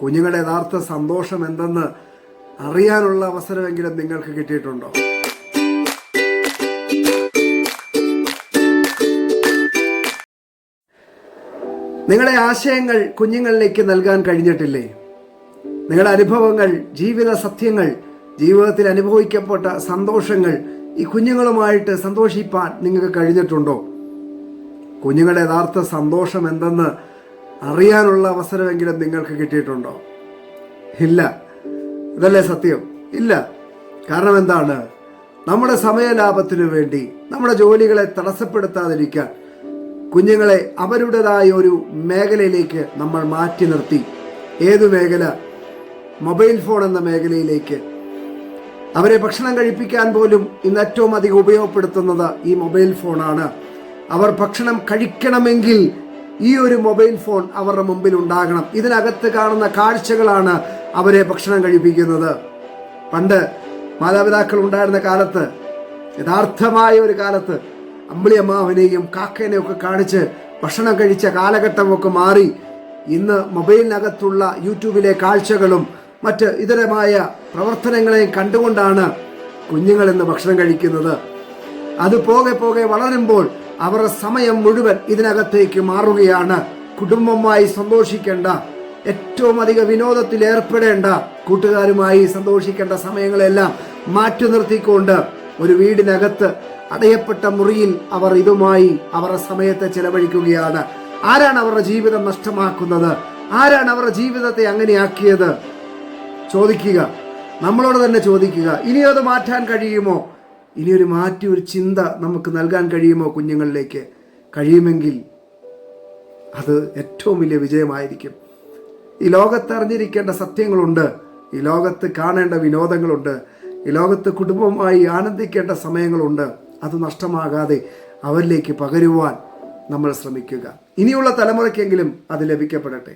കുഞ്ഞുങ്ങളുടെ യഥാർത്ഥ സന്തോഷം എന്തെന്ന് അറിയാനുള്ള അവസരമെങ്കിലും നിങ്ങൾക്ക് കിട്ടിയിട്ടുണ്ടോ? നിങ്ങളുടെ ആശയങ്ങൾ കുഞ്ഞുങ്ങളിലേക്ക് നൽകാൻ കഴിഞ്ഞിട്ടില്ലേ? നിങ്ങളുടെ അനുഭവങ്ങൾ, ജീവിത സത്യങ്ങൾ, ജീവിതത്തിൽ അനുഭവിക്കപ്പെട്ട സന്തോഷങ്ങൾ ഈ കുഞ്ഞുങ്ങളുമായിട്ട് സന്തോഷിപ്പാൻ നിങ്ങൾക്ക് കഴിഞ്ഞിട്ടുണ്ടോ? കുഞ്ഞുങ്ങളുടെ യഥാർത്ഥ സന്തോഷം എന്തെന്ന് അറിയാനുള്ള അവസരമെങ്കിലും നിങ്ങൾക്ക് കിട്ടിയിട്ടുണ്ടോ? ഇല്ല. ഇതല്ലേ സത്യം? ഇല്ല. കാരണം എന്താണ്? നമ്മുടെ സമയലാഭത്തിനു വേണ്ടി നമ്മുടെ ജോലികളെ തടസ്സപ്പെടുത്താതിരിക്കാൻ കുഞ്ഞുങ്ങളെ അവരുടേതായ ഒരു മേഖലയിലേക്ക് നമ്മൾ മാറ്റി നിർത്തി. ഏതു മേഖല? മൊബൈൽ ഫോൺ എന്ന മേഖലയിലേക്ക്. അവരെ ഭക്ഷണം കഴിപ്പിക്കാൻ പോലും ഇന്ന് ഏറ്റവും അധികം ഉപയോഗപ്പെടുത്തുന്നത് ഈ മൊബൈൽ ഫോണാണ്. അവർ ഭക്ഷണം കഴിക്കണമെങ്കിൽ ഈ ഒരു മൊബൈൽ ഫോൺ അവരുടെ മുമ്പിൽ ഉണ്ടാകണം. ഇതിനകത്ത് കാണുന്ന കാഴ്ചകളാണ് അവരെ ഭക്ഷണം കഴിപ്പിക്കുന്നത്. പണ്ട് മാതാപിതാക്കൾ ഉണ്ടായിരുന്ന കാലത്ത്, യഥാർത്ഥമായ ഒരു കാലത്ത്, അമ്പിളിയമ്മാവനെയും കാക്കേനെയും ഒക്കെ കാണിച്ച് ഭക്ഷണം കഴിച്ച കാലഘട്ടമൊക്കെ മാറി ഇന്ന് മൊബൈലിനകത്തുള്ള യൂട്യൂബിലെ കാഴ്ചകളും മറ്റ് ഇതരമായ പ്രവർത്തനങ്ങളെയും കണ്ടുകൊണ്ടാണ് കുഞ്ഞുങ്ങൾ ഇന്ന് ഭക്ഷണം കഴിക്കുന്നത്. അത് പോകെ പോകെ വളരുമ്പോൾ അവരുടെ സമയം മുഴുവൻ ഇതിനകത്തേക്ക് മാറുകയാണ്. കുടുംബമായി സന്തോഷിക്കേണ്ട, ഏറ്റവും അധികം വിനോദത്തിൽ ഏർപ്പെടേണ്ട, കൂട്ടുകാരുമായി സന്തോഷിക്കേണ്ട സമയങ്ങളെല്ലാം മാറ്റി നിർത്തിക്കൊണ്ട് ഒരു വീടിനകത്ത് അടയപ്പെട്ട മുറിയിൽ അവർ ഇതുമായി അവരുടെ സമയത്തെ ചെലവഴിക്കുകയാണ്. ആരാണ് അവരുടെ ജീവിതം നഷ്ടമാക്കുന്നത്? ആരാണ് അവരുടെ ജീവിതത്തെ അങ്ങനെയാക്കിയത്? ചോദിക്കുക, നമ്മളോട് തന്നെ ചോദിക്കുക. ഇനി അത് മാറ്റാൻ കഴിയുമോ? ഇനിയൊരു മാറ്റി ഒരു ചിന്ത നമുക്ക് നൽകാൻ കഴിയുമോ കുഞ്ഞുങ്ങളിലേക്ക്? കഴിയുമെങ്കിൽ അത് ഏറ്റവും വലിയ വിജയമായിരിക്കും. ഈ ലോകത്ത് അറിഞ്ഞിരിക്കേണ്ട സത്യങ്ങളുണ്ട്, ഈ ലോകത്ത് കാണേണ്ട വിനോദങ്ങളുണ്ട്, ഈ ലോകത്ത് കുടുംബമായി ആനന്ദിക്കേണ്ട സമയങ്ങളുണ്ട്. അത് നഷ്ടമാകാതെ അവരിലേക്ക് പകരുവാൻ നമ്മൾ ശ്രമിക്കുക. ഇനിയുള്ള തലമുറയ്ക്കെങ്കിലും അത് ലഭിക്കപ്പെടട്ടെ.